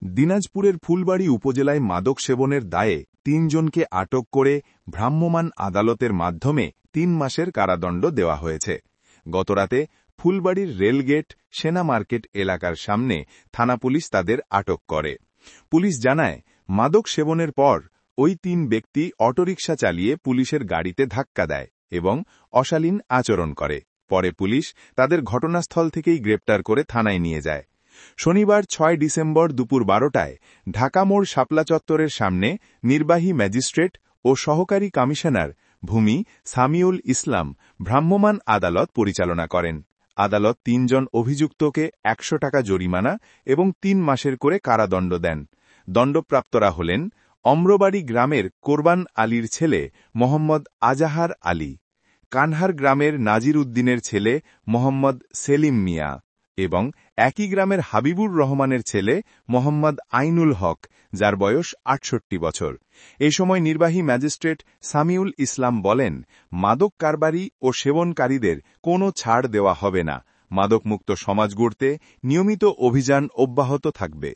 দিনাজপুরের ফুলবাড়ী উপজেলায় মাদক সেবনের দায়ে ৩ জনকে আটক করে ভ্রাম্যমাণ আদালতের মাধ্যমে ৩ মাসের কারাদণ্ড দেওয়া হয়েছে। গতরাতে ফুলবাড়ীর রেলগেট সেনা মার্কেট এলাকার সামনে থানা পুলিশ তাদের আটক করে। পুলিশ জানায়, মাদক সেবনের পর ওই ৩ ব্যক্তি অটোরিকশা চালিয়ে পুলিশের গাড়িতে ধাক্কা দেয় এবং অশালীন আচরণ করে। পরে পুলিশ তাদের ঘটনাস্থল থেকেই গ্রেপ্তার করে থানায় নিয়ে যায়। শনিবার ৬ ডিসেম্বর দুপুর ১২টায় ঢাকা মোড় শাপলা চত্বরের সামনে নির্বাহী ম্যাজিস্ট্রেট ও সহকারী কমিশনার ভূমি সামিউল ইসলাম ভ্রাম্যমাণ আদালত পরিচালনা করেন। আদালত ৩ জন অভিযুক্তকে ১০০ টাকা জরিমানা এবং ৩ মাসের করে কারাদণ্ড দেন। দণ্ডপ্রাপ্তরা হলেন অম্রবাড়ি গ্রামের কোরবান আলীর ছেলে মোহাম্মদ আজাহার আলী, কানহার গ্রামের নাজির উদ্দিনের ছেলে মোহাম্মদ সেলিম মিয়া এবং একই গ্রামের হাবিবুর রহমানের ছেলে মোহাম্মদ আইনুল হক, যার বয়স ৬৮ বছর। এ সময় নির্বাহী ম্যাজিস্ট্রেট সামিউল ইসলাম বলেন, মাদক কারবারি ও সেবনকারীদের কোনো ছাড় দেওয়া হবে না। মাদকমুক্ত সমাজ গড়তে নিয়মিত অভিযান অব্যাহত থাকবে।